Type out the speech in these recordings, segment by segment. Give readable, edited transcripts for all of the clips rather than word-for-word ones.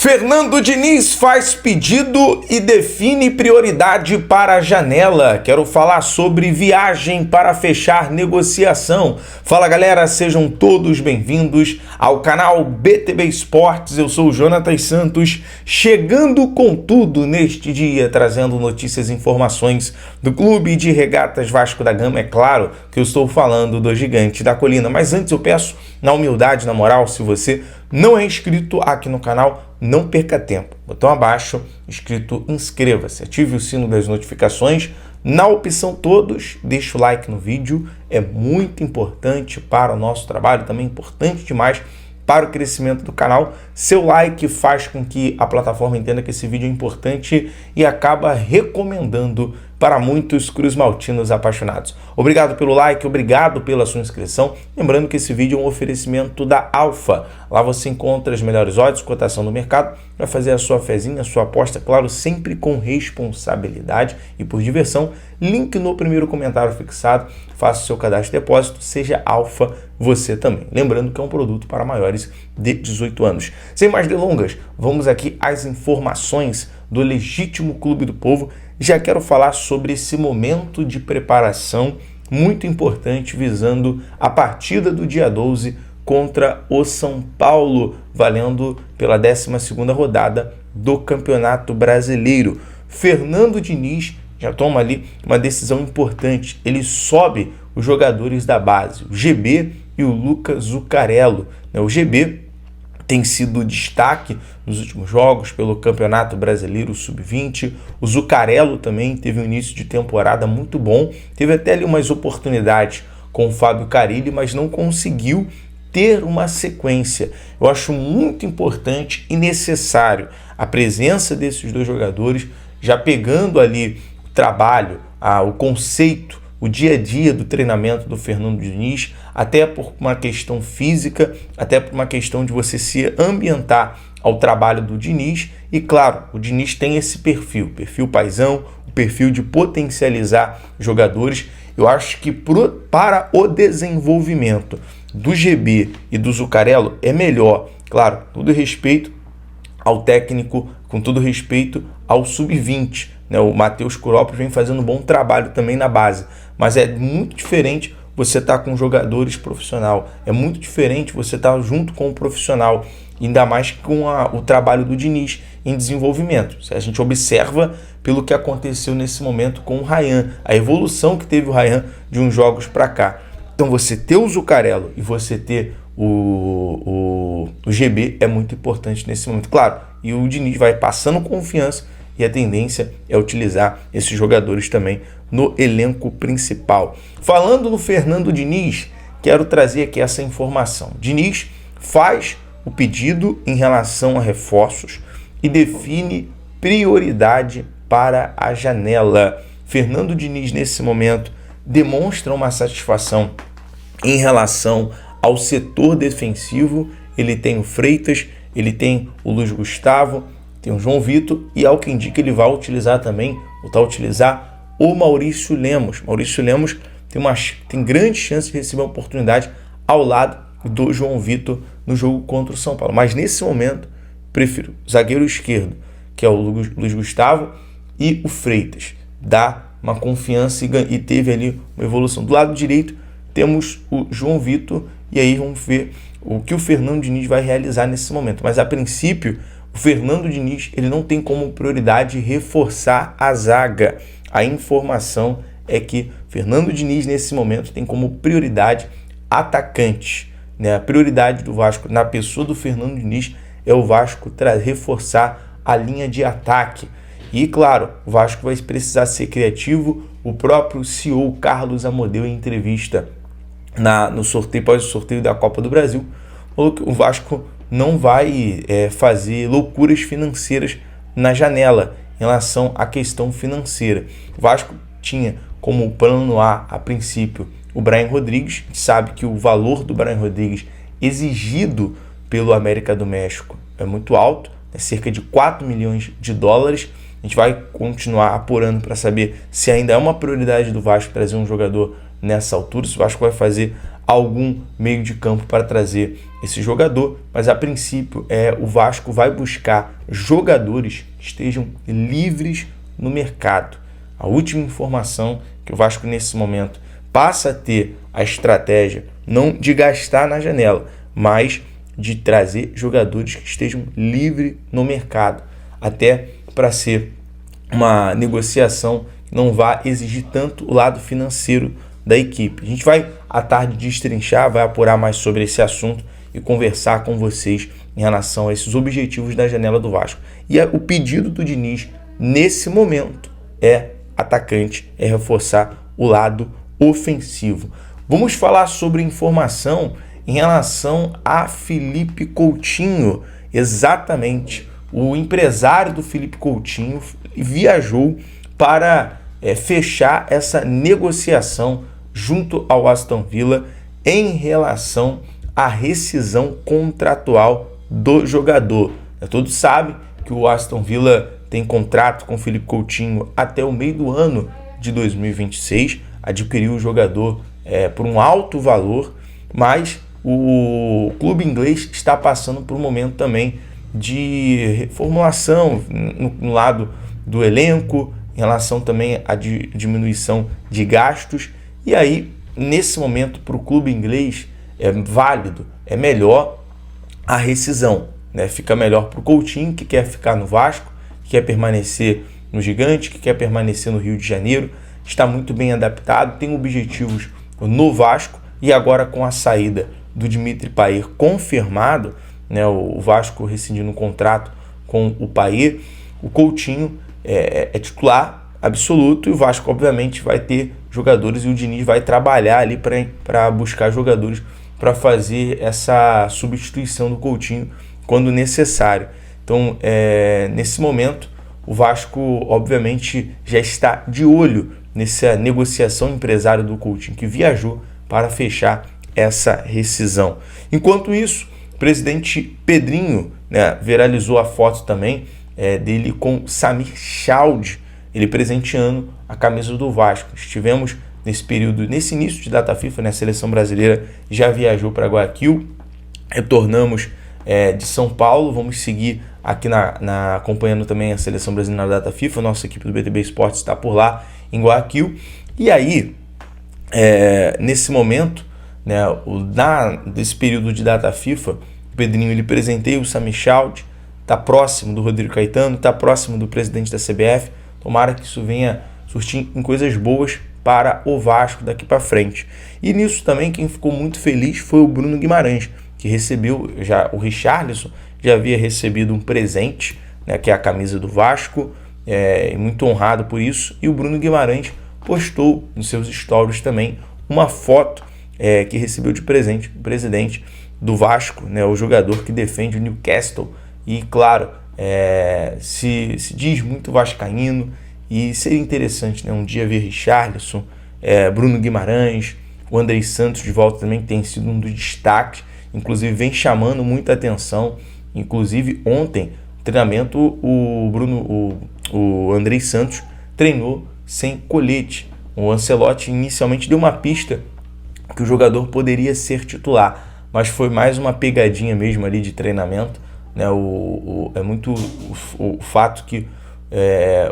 Fernando Diniz faz pedido e define prioridade para a janela. Quero falar sobre viagem para fechar negociação. Fala galera, sejam todos bem-vindos ao canal BTB Esportes. Eu sou o Jonatas Santos, chegando com tudo neste dia, trazendo notícias e informações do Clube de Regatas Vasco da Gama. É claro que eu estou falando do Gigante da Colina, mas antes eu peço, na humildade, na moral, se você não é inscrito aqui no canal, não perca tempo. Botão abaixo, escrito inscreva-se, ative o sino das notificações. Na opção todos, deixa o like no vídeo, é muito importante para o nosso trabalho, também importante demais para o crescimento do canal. Seu like faz com que a plataforma entenda que esse vídeo é importante e acaba recomendando para muitos cruzmaltinos apaixonados. Obrigado pelo like, obrigado pela sua inscrição. Lembrando que esse vídeo é um oferecimento da Alfa. Lá você encontra as melhores odds, cotação do mercado, vai fazer a sua fezinha, a sua aposta, claro, sempre com responsabilidade e por diversão. Link no primeiro comentário fixado, faça o seu cadastro de depósito, seja Alfa você também. Lembrando que é um produto para maiores de 18 anos. Sem mais delongas, vamos aqui às informações do legítimo Clube do Povo. Já quero falar sobre esse momento de preparação muito importante visando a partida do dia 12 contra o São Paulo, valendo pela 12ª rodada do Campeonato Brasileiro. Fernando Diniz já toma ali uma decisão importante. Ele sobe os jogadores da base, o GB e o Lucas Zuccarello. O GB tem sido destaque nos últimos jogos pelo Campeonato Brasileiro Sub-20. O Zuccarello também teve um início de temporada muito bom. Teve até ali umas oportunidades com o Fábio Carille, mas não conseguiu ter uma sequência. Eu acho muito importante e necessário a presença desses dois jogadores, já pegando ali o trabalho, o conceito, o dia a dia do treinamento do Fernando Diniz, até por uma questão física, até por uma questão de você se ambientar ao trabalho do Diniz. E claro, o Diniz tem esse perfil paizão, o perfil de potencializar jogadores. Eu acho que para o desenvolvimento do GB e do Zuccarello é melhor, claro, com todo respeito ao técnico, com todo respeito ao Sub-20, o Matheus Kuroppi vem fazendo um bom trabalho também na base, mas é muito diferente você estar com jogadores profissional, é muito diferente você estar junto com o profissional, ainda mais com o trabalho do Diniz em desenvolvimento. A gente observa pelo que aconteceu nesse momento com o Ryan, a evolução que teve o Ryan de uns jogos para cá. Então você ter o Zuccarello e você ter o GB é muito importante nesse momento, claro, e o Diniz vai passando confiança e a tendência é utilizar esses jogadores também no elenco principal. Falando do Fernando Diniz, quero trazer aqui essa informação. Diniz faz o pedido em relação a reforços e define prioridade para a janela. Fernando Diniz, nesse momento, demonstra uma satisfação em relação ao setor defensivo. Ele tem o Freitas, ele tem o Luiz Gustavo, tem o João Vitor e, ao que indica, ele vai utilizar também, utilizar o Maurício Lemos. Maurício Lemos tem grande chance de receber uma oportunidade ao lado do João Vitor no jogo contra o São Paulo. Mas nesse momento, prefiro o zagueiro esquerdo, que é o Luiz Gustavo, e o Freitas. Dá uma confiança e teve ali uma evolução. Do lado direito, temos o João Vitor, e aí vamos ver o que o Fernando Diniz vai realizar nesse momento. Mas, a princípio, o Fernando Diniz ele não tem como prioridade reforçar a zaga. A informação é que Fernando Diniz, nesse momento, tem como prioridade atacantes. A prioridade do Vasco, na pessoa do Fernando Diniz, é o Vasco reforçar a linha de ataque. E, claro, o Vasco vai precisar ser criativo. O próprio CEO Carlos Amodeu, em entrevista no sorteio, após o sorteio da Copa do Brasil, falou que o Vasco não vai fazer loucuras financeiras na janela em relação à questão financeira. O Vasco tinha como plano a princípio, o Brian Rodrigues. A gente sabe que o valor do Brian Rodrigues exigido pelo América do México é muito alto, cerca de 4 milhões de dólares. A gente vai continuar apurando para saber se ainda é uma prioridade do Vasco trazer um jogador nessa altura, se o Vasco vai fazer algum meio de campo para trazer esse jogador, mas a princípio o Vasco vai buscar jogadores que estejam livres no mercado. A última informação que o Vasco nesse momento passa a ter a estratégia não de gastar na janela, mas de trazer jogadores que estejam livres no mercado, até para ser uma negociação que não vá exigir tanto o lado financeiro da equipe. A gente vai à tarde destrinchar, vai apurar mais sobre esse assunto e conversar com vocês em relação a esses objetivos da janela do Vasco. E o pedido do Diniz nesse momento é atacante, é reforçar o lado ofensivo. Vamos falar sobre informação em relação a Felipe Coutinho. Exatamente, o empresário do Felipe Coutinho viajou para fechar essa negociação junto ao Aston Villa em relação à rescisão contratual do jogador. Todos sabem que o Aston Villa tem contrato com o Felipe Coutinho até o meio do ano de 2026, adquiriu o jogador por um alto valor, mas o clube inglês está passando por um momento também de reformulação no lado do elenco, em relação também à diminuição de gastos, e aí nesse momento para o clube inglês é válido, é melhor a rescisão, né? Fica melhor para o Coutinho, que quer ficar no Vasco, que quer permanecer no Gigante, que quer permanecer no Rio de Janeiro, está muito bem adaptado, tem objetivos no Vasco, e agora com a saída do Dimitri Payet confirmado, né, o Vasco rescindindo o contrato com o Payet, o Coutinho é titular absoluto, e o Vasco obviamente vai ter jogadores, e o Diniz vai trabalhar ali para buscar jogadores para fazer essa substituição do Coutinho quando necessário. Então, nesse momento, o Vasco obviamente já está de olho nessa negociação empresário do Coutinho, que viajou para fechar essa rescisão. Enquanto isso, o presidente Pedrinho, né, viralizou a foto também dele com Samir Chaldé, ele presenteando a camisa do Vasco. Estivemos nesse período, nesse início de data FIFA, né, a seleção brasileira já viajou para Guayaquil, retornamos de São Paulo, vamos seguir aqui acompanhando também a seleção brasileira na data FIFA, nossa equipe do BTB Esportes está por lá em Guayaquil, e aí, nesse momento, né, desse período de data FIFA, o Pedrinho ele presenteia o Samir Chaldé, está próximo do Rodrigo Caetano, está próximo do presidente da CBF, tomara que isso venha surtir em coisas boas para o Vasco daqui para frente. E nisso também quem ficou muito feliz foi o Bruno Guimarães, que recebeu, o Richarlison já havia recebido um presente, né, que é a camisa do Vasco, muito honrado por isso, e o Bruno Guimarães postou nos seus stories também uma foto que recebeu de presente o presidente do Vasco, né, o jogador que defende o Newcastle, e claro, se diz muito vascaíno, e seria interessante, né, um dia ver Richarlison, Bruno Guimarães, o Andrei Santos de volta também, que tem sido um dos destaques, inclusive vem chamando muita atenção. Inclusive ontem, treinamento, o Andrei Santos treinou sem colete. O Ancelotti inicialmente deu uma pista que o jogador poderia ser titular, mas foi mais uma pegadinha mesmo ali de treinamento, né? O fato que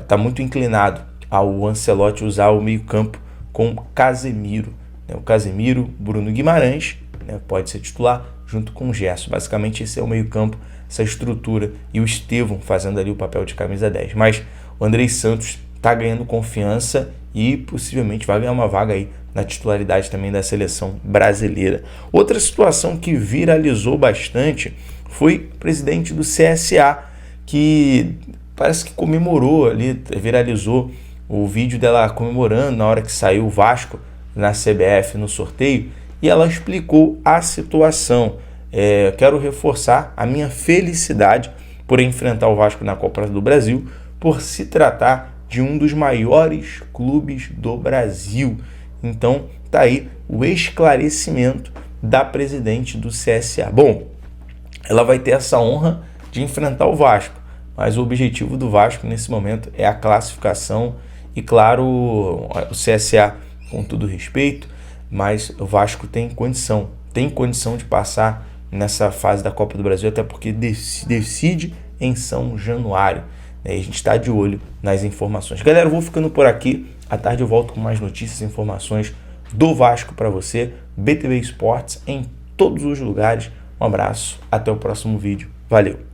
está muito inclinado ao Ancelotti usar o meio-campo com Casemiro, né? O Casemiro, Bruno Guimarães, né, pode ser titular junto com o Gerson. Basicamente esse é o meio-campo, essa estrutura, e o Estevão fazendo ali o papel de camisa 10. Mas o Andrei Santos está ganhando confiança e possivelmente vai ganhar uma vaga aí na titularidade também da seleção brasileira. Outra situação que viralizou bastante foi o presidente do CSA, que parece que comemorou ali, viralizou o vídeo dela comemorando na hora que saiu o Vasco na CBF no sorteio, e ela explicou a situação. Quero reforçar a minha felicidade por enfrentar o Vasco na Copa do Brasil, por se tratar de um dos maiores clubes do Brasil. Então, tá aí o esclarecimento da presidente do CSA. Bom, ela vai ter essa honra de enfrentar o Vasco, mas o objetivo do Vasco nesse momento é a classificação, e claro, o CSA, com todo respeito, mas o Vasco tem condição de passar nessa fase da Copa do Brasil, até porque decide em São Januário. E a gente está de olho nas informações. Galera, eu vou ficando por aqui. À tarde eu volto com mais notícias e informações do Vasco para você. BTV Esportes em todos os lugares. Um abraço, até o próximo vídeo. Valeu!